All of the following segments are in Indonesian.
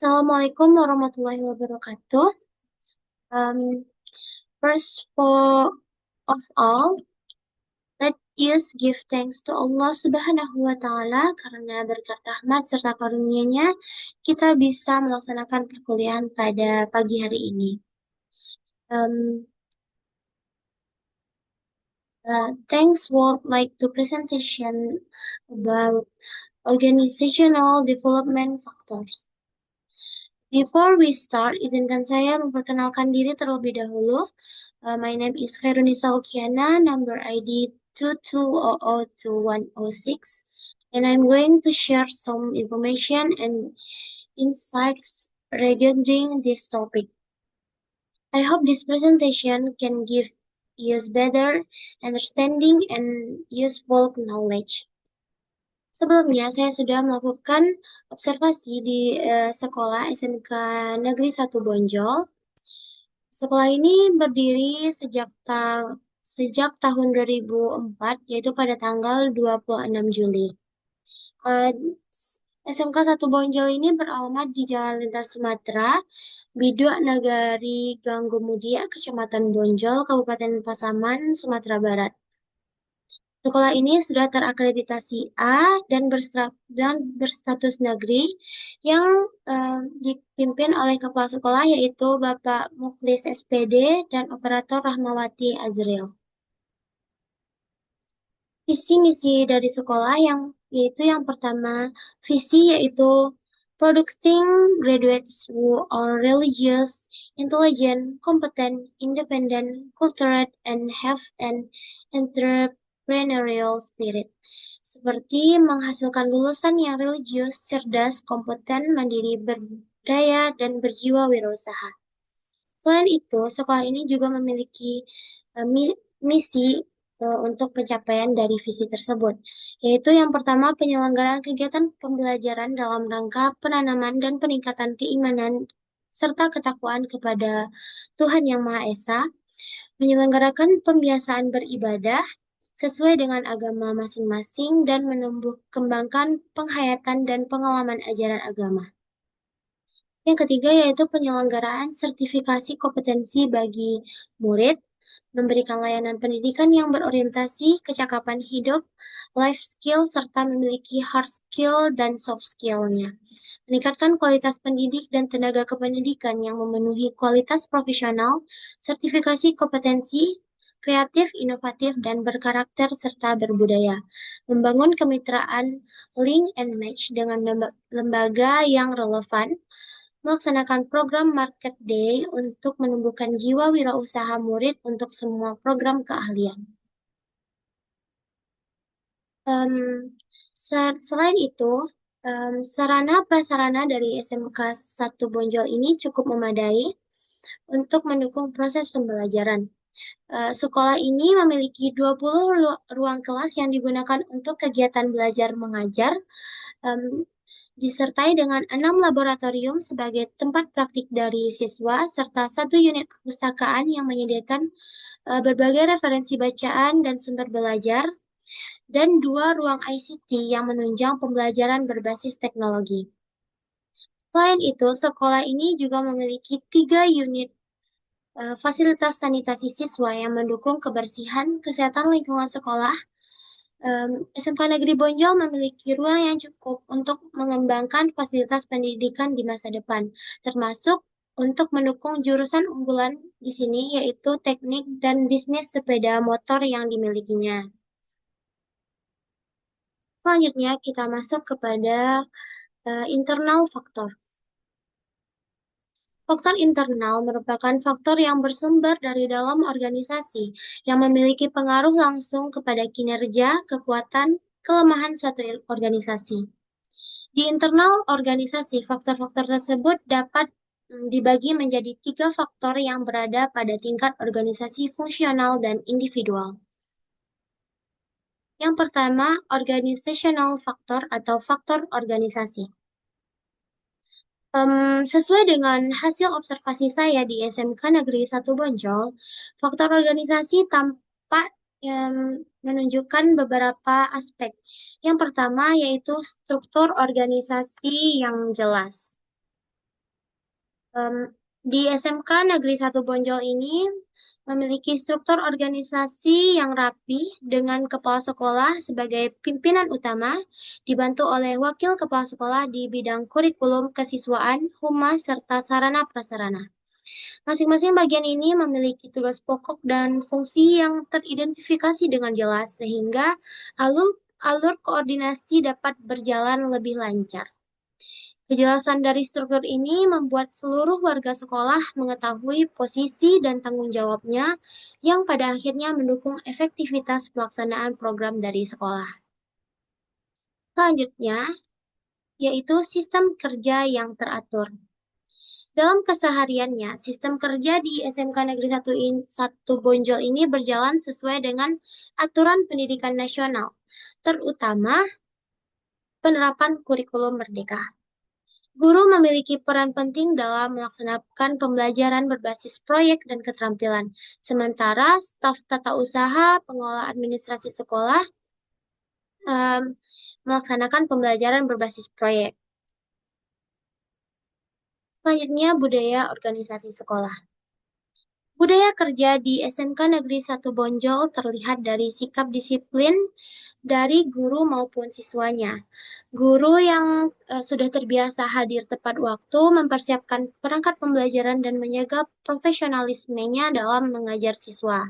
Assalamualaikum warahmatullahi wabarakatuh. Um, first of all, let us give thanks to Allah Subhanahu wa Ta'ala karena berkat rahmat serta karunia-Nya kita bisa melaksanakan perkuliahan pada pagi hari ini. Um, Thanks would like to presentation about organizational development factors. Before we start, izinkan saya memperkenalkan diri terlebih dahulu. My name is Khairunisa Ukiana, number ID 220021006, and I'm going to share some information and insights regarding this topic. I hope this presentation can give you better understanding and useful knowledge. Sebelumnya, saya sudah melakukan observasi di sekolah SMK Negeri 1 Bonjol. Sekolah ini berdiri sejak tahun 2004, yaitu pada tanggal 26 Juli. Eh, SMK 1 Bonjol ini beralamat di Jalan Lintas Sumatera, Biduk Nagari Ganggomudia, Kecamatan Bonjol, Kabupaten Pasaman, Sumatera Barat. Sekolah ini sudah terakreditasi A dan berstatus negeri yang dipimpin oleh kepala sekolah yaitu Bapak Muflis SPD dan Operator Rahmawati Azril. Visi misi dari sekolah yaitu yang pertama, visi yaitu producing graduates who are religious, intelligent, competent, independent, cultured, and have an entrepreneurial spirit. Seperti menghasilkan lulusan yang religius, cerdas, kompeten, mandiri, berdaya, dan berjiwa wirausaha. Selain itu, sekolah ini juga memiliki misi untuk pencapaian dari visi tersebut, yaitu yang pertama penyelenggaraan kegiatan pembelajaran dalam rangka penanaman dan peningkatan keimanan serta ketakwaan kepada Tuhan Yang Maha Esa, menyelenggarakan pembiasaan beribadah sesuai dengan agama masing-masing dan menumbuh kembangkan penghayatan dan pengalaman ajaran agama. Yang ketiga yaitu penyelenggaraan sertifikasi kompetensi bagi murid, memberikan layanan pendidikan yang berorientasi kecakapan hidup, life skill, serta memiliki hard skill dan soft skill-nya. Meningkatkan kualitas pendidik dan tenaga kependidikan yang memenuhi kualitas profesional, sertifikasi kompetensi, kreatif, inovatif, dan berkarakter serta berbudaya. Membangun kemitraan link and match dengan lembaga yang relevan, melaksanakan program Market Day untuk menumbuhkan jiwa wirausaha murid untuk semua program keahlian. Em, Selain itu, sarana prasarana dari SMK 1 Bonjol ini cukup memadai untuk mendukung proses pembelajaran. Sekolah ini memiliki 20 ruang kelas yang digunakan untuk kegiatan belajar mengajar, disertai dengan 6 laboratorium sebagai tempat praktik dari siswa, serta 1 unit perpustakaan yang menyediakan berbagai referensi bacaan dan sumber belajar, dan 2 ruang ICT yang menunjang pembelajaran berbasis teknologi. Selain itu, sekolah ini juga memiliki 3 unit fasilitas sanitasi siswa yang mendukung kebersihan, kesehatan lingkungan sekolah. SMK Negeri Bonjol memiliki ruang yang cukup untuk mengembangkan fasilitas pendidikan di masa depan, termasuk untuk mendukung jurusan unggulan di sini, yaitu teknik dan bisnis sepeda motor yang dimilikinya. Selanjutnya, kita masuk kepada internal faktor. Faktor internal merupakan faktor yang bersumber dari dalam organisasi, yang memiliki pengaruh langsung kepada kinerja, kekuatan, kelemahan suatu organisasi. Di internal organisasi, faktor-faktor tersebut dapat dibagi menjadi 3 faktor yang berada pada tingkat organisasi fungsional dan individual. Yang pertama, organizational factor atau faktor organisasi. Sesuai dengan hasil observasi saya di SMK Negeri 1 Bonjol, faktor organisasi tampak menunjukkan beberapa aspek. Yang pertama yaitu struktur organisasi yang jelas. Em, di SMK Negeri 1 Bonjol ini memiliki struktur organisasi yang rapi dengan kepala sekolah sebagai pimpinan utama, dibantu oleh wakil kepala sekolah di bidang kurikulum, kesiswaan, humas, serta sarana prasarana. Masing-masing bagian ini memiliki tugas pokok dan fungsi yang teridentifikasi dengan jelas sehingga alur alur koordinasi dapat berjalan lebih lancar. Kejelasan dari struktur ini membuat seluruh warga sekolah mengetahui posisi dan tanggung jawabnya yang pada akhirnya mendukung efektivitas pelaksanaan program dari sekolah. Selanjutnya, yaitu sistem kerja yang teratur. Dalam kesehariannya, sistem kerja di SMK Negeri 1 Bonjol ini berjalan sesuai dengan aturan pendidikan nasional, terutama penerapan kurikulum merdeka. Guru memiliki peran penting dalam melaksanakan pembelajaran berbasis proyek dan keterampilan, sementara staf tata usaha, pengelola administrasi sekolah em, melaksanakan pembelajaran berbasis proyek. Selanjutnya, budaya organisasi sekolah. Budaya kerja di SMK Negeri 1 Bonjol terlihat dari sikap disiplin dari guru maupun siswanya. Guru yang sudah terbiasa hadir tepat waktu, mempersiapkan perangkat pembelajaran dan menjaga profesionalismenya dalam mengajar siswa.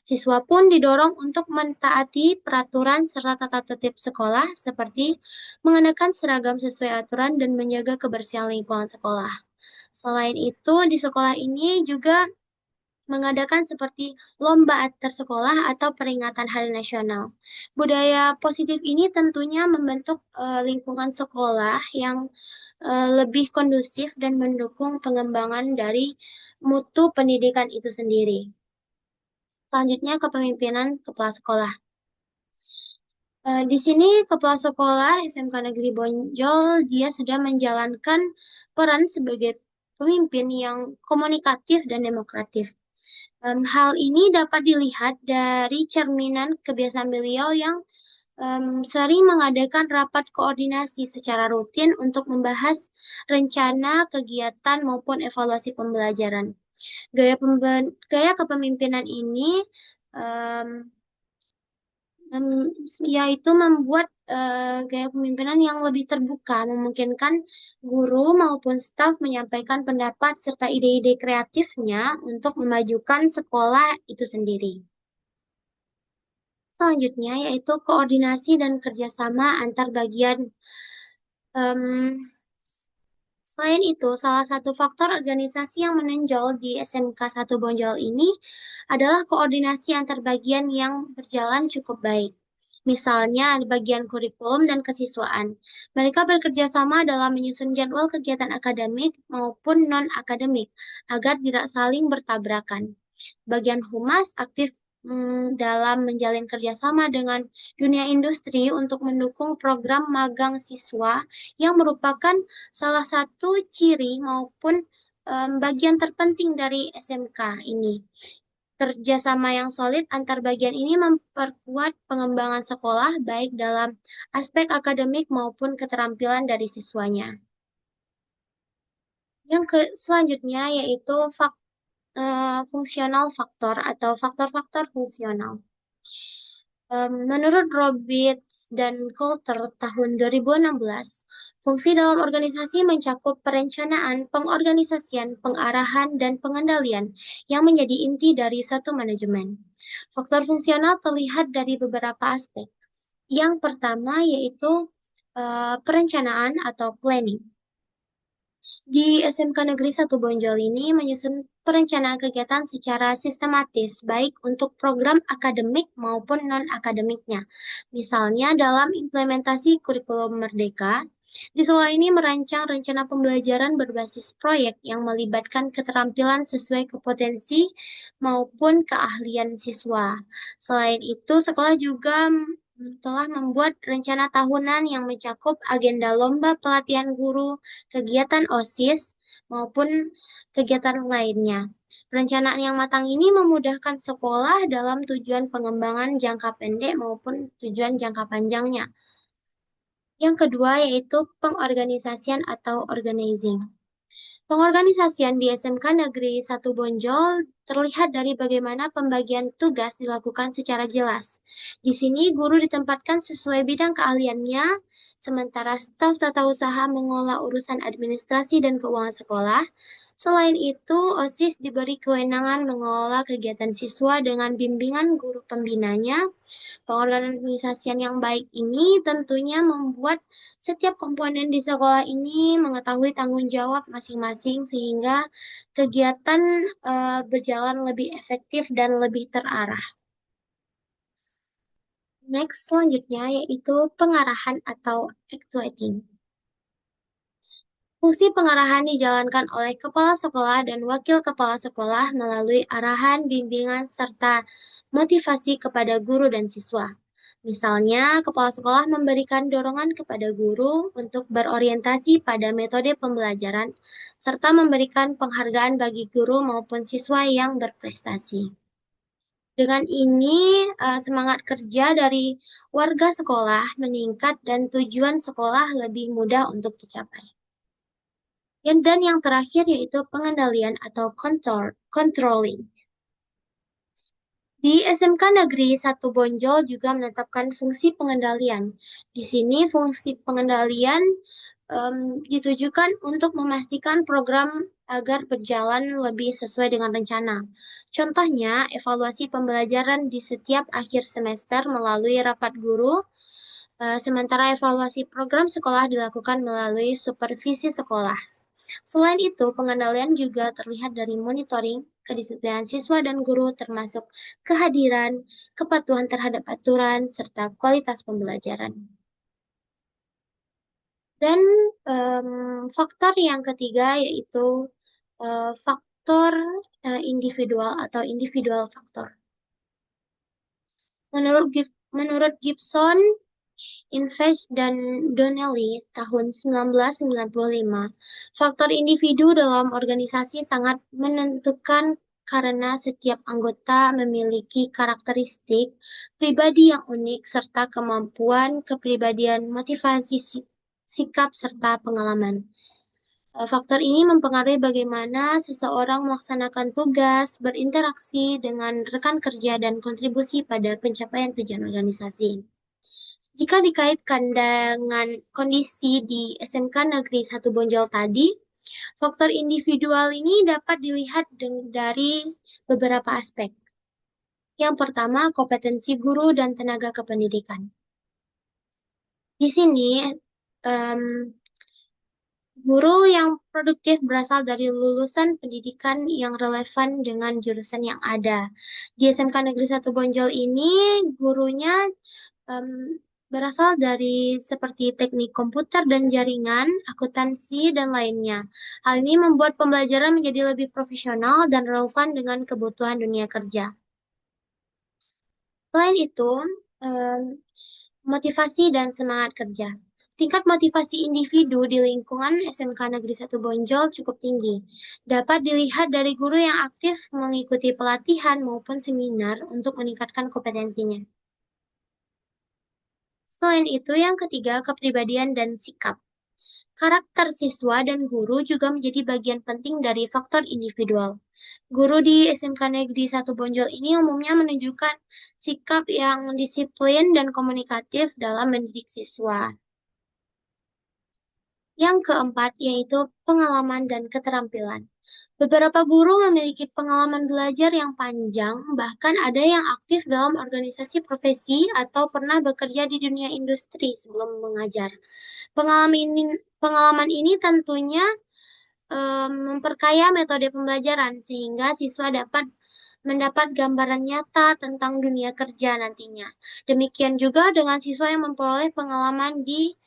Siswa pun didorong untuk mentaati peraturan serta tata tertib sekolah seperti mengenakan seragam sesuai aturan dan menjaga kebersihan lingkungan sekolah. Selain itu, di sekolah ini juga mengadakan seperti lomba antar sekolah atau peringatan Hari Nasional. Budaya positif ini tentunya membentuk lingkungan sekolah yang lebih kondusif dan mendukung pengembangan dari mutu pendidikan itu sendiri. Selanjutnya kepemimpinan kepala sekolah. Di sini kepala sekolah SMK Negeri Bonjol dia sudah menjalankan peran sebagai pemimpin yang komunikatif dan demokratif. Hal ini dapat dilihat dari cerminan kebiasaan beliau yang sering mengadakan rapat koordinasi secara rutin untuk membahas rencana, kegiatan, maupun evaluasi pembelajaran. Gaya kepemimpinan ini em, yaitu membuat gaya kepemimpinan yang lebih terbuka, memungkinkan guru maupun staf menyampaikan pendapat serta ide-ide kreatifnya untuk memajukan sekolah itu sendiri. Selanjutnya yaitu koordinasi dan kerjasama antar bagian. Em, Selain itu, salah satu faktor organisasi yang menonjol di SMK 1 Bonjol ini adalah koordinasi antar bagian yang berjalan cukup baik. Misalnya, di bagian kurikulum dan kesiswaan. Mereka bekerja sama dalam menyusun jadwal kegiatan akademik maupun non-akademik agar tidak saling bertabrakan. Bagian humas aktif dalam menjalin kerjasama dengan dunia industri untuk mendukung program magang siswa yang merupakan salah satu ciri maupun bagian terpenting dari SMK ini. Kerjasama yang solid antar bagian ini memperkuat pengembangan sekolah baik dalam aspek akademik maupun keterampilan dari siswanya. Selanjutnya yaitu fungsional faktor atau faktor-faktor fungsional. Menurut Roberts dan Coulter tahun 2016, fungsi dalam organisasi mencakup perencanaan, pengorganisasian, pengarahan, dan pengendalian yang menjadi inti dari satu manajemen. Faktor fungsional terlihat dari beberapa aspek. Yang pertama yaitu perencanaan atau planning. Di SMK Negeri 1 Bonjol ini menyusun perencanaan kegiatan secara sistematis, baik untuk program akademik maupun non-akademiknya. Misalnya dalam implementasi kurikulum Merdeka, di sekolah ini merancang rencana pembelajaran berbasis proyek yang melibatkan keterampilan sesuai kompetensi maupun keahlian siswa. Selain itu, sekolah juga telah membuat rencana tahunan yang mencakup agenda lomba pelatihan guru, kegiatan OSIS, maupun kegiatan lainnya. Perencanaan yang matang ini memudahkan sekolah dalam tujuan pengembangan jangka pendek maupun tujuan jangka panjangnya. Yang kedua yaitu pengorganisasian atau organizing. Pengorganisasian di SMK Negeri 1 Bonjol terlihat dari bagaimana pembagian tugas dilakukan secara jelas. Di sini guru ditempatkan sesuai bidang keahliannya, sementara staf tata usaha mengolah urusan administrasi dan keuangan sekolah. Selain itu, OSIS diberi kewenangan mengelola kegiatan siswa dengan bimbingan guru pembinanya. Pengorganisasian yang baik ini tentunya membuat setiap komponen di sekolah ini mengetahui tanggung jawab masing-masing sehingga kegiatan berjalan lebih efektif dan lebih terarah. Next, selanjutnya yaitu pengarahan atau actuating. Fungsi pengarahan dijalankan oleh kepala sekolah dan wakil kepala sekolah melalui arahan, bimbingan, serta motivasi kepada guru dan siswa. Misalnya, kepala sekolah memberikan dorongan kepada guru untuk berorientasi pada metode pembelajaran, serta memberikan penghargaan bagi guru maupun siswa yang berprestasi. Dengan ini, semangat kerja dari warga sekolah meningkat dan tujuan sekolah lebih mudah untuk dicapai. Dan yang terakhir yaitu pengendalian atau controlling. Di SMK Negeri 1 Bonjol juga menetapkan fungsi pengendalian. Di sini fungsi pengendalian ditujukan untuk memastikan program agar berjalan lebih sesuai dengan rencana. Contohnya, evaluasi pembelajaran di setiap akhir semester melalui rapat guru, sementara evaluasi program sekolah dilakukan melalui supervisi sekolah. Selain itu, pengendalian juga terlihat dari monitoring kedisiplinan siswa dan guru termasuk kehadiran, kepatuhan terhadap aturan, serta kualitas pembelajaran. Dan faktor yang ketiga yaitu faktor individual atau individual faktor. Menurut Gibson, Invest dan Donnelly tahun 1995, faktor individu dalam organisasi sangat menentukan karena setiap anggota memiliki karakteristik pribadi yang unik serta kemampuan kepribadian, motivasi, sikap, serta pengalaman. Faktor ini mempengaruhi bagaimana seseorang melaksanakan tugas, berinteraksi dengan rekan kerja, dan kontribusi pada pencapaian tujuan organisasi. Jika dikaitkan dengan kondisi di SMK Negeri 1 Bonjol tadi, faktor individual ini dapat dilihat dari beberapa aspek. Yang pertama, kompetensi guru dan tenaga kependidikan. Di sini, guru yang produktif berasal dari lulusan pendidikan yang relevan dengan jurusan yang ada. Di SMK Negeri 1 Bonjol ini, gurunya berasal dari seperti teknik komputer dan jaringan, akuntansi, dan lainnya. Hal ini membuat pembelajaran menjadi lebih profesional dan relevan dengan kebutuhan dunia kerja. Selain itu, motivasi dan semangat kerja. Tingkat motivasi individu di lingkungan SMK Negeri 1 Bonjol cukup tinggi. Dapat dilihat dari guru yang aktif mengikuti pelatihan maupun seminar untuk meningkatkan kompetensinya. Selain itu, yang ketiga, kepribadian dan sikap. Karakter siswa dan guru juga menjadi bagian penting dari faktor individual. Guru di SMK Negeri 1 Bonjol ini umumnya menunjukkan sikap yang disiplin dan komunikatif dalam mendidik siswa. Yang keempat yaitu pengalaman dan keterampilan. Beberapa guru memiliki pengalaman belajar yang panjang, bahkan ada yang aktif dalam organisasi profesi atau pernah bekerja di dunia industri sebelum mengajar. Pengalaman ini tentunya memperkaya metode pembelajaran sehingga siswa dapat mendapat gambaran nyata tentang dunia kerja nantinya. Demikian juga dengan siswa yang memperoleh pengalaman di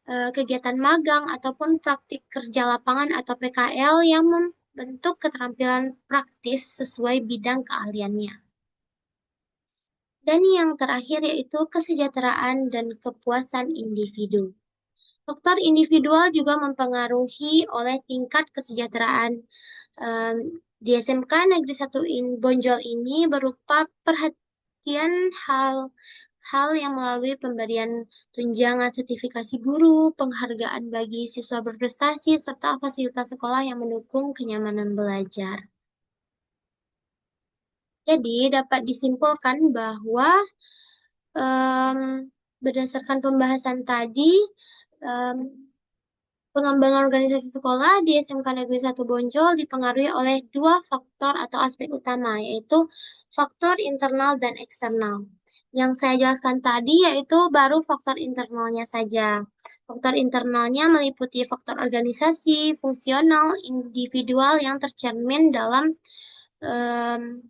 kegiatan magang ataupun praktik kerja lapangan atau PKL yang membentuk keterampilan praktis sesuai bidang keahliannya. Dan yang terakhir yaitu kesejahteraan dan kepuasan individu. Faktor individual juga mempengaruhi oleh tingkat kesejahteraan. Di SMK Negeri 1 Bonjol ini berupa perhatian hal yang melalui pemberian tunjangan sertifikasi guru, penghargaan bagi siswa berprestasi, serta fasilitas sekolah yang mendukung kenyamanan belajar. Jadi dapat disimpulkan bahwa em, berdasarkan pembahasan tadi, em, pengembangan organisasi sekolah di SMK Negeri 1 Boncol dipengaruhi oleh dua faktor atau aspek utama, yaitu faktor internal dan eksternal. Yang saya jelaskan tadi yaitu baru faktor internalnya saja. Faktor internalnya meliputi faktor organisasi, fungsional, individual yang tercermin dalam em,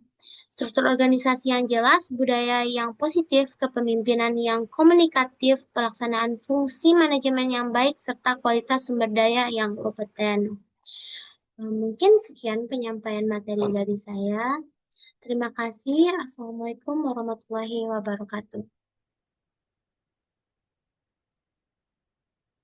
struktur organisasi yang jelas, budaya yang positif, kepemimpinan yang komunikatif, pelaksanaan fungsi manajemen yang baik, serta kualitas sumber daya yang kompeten. Mungkin sekian penyampaian materi dari saya. Terima kasih. Assalamualaikum warahmatullahi wabarakatuh.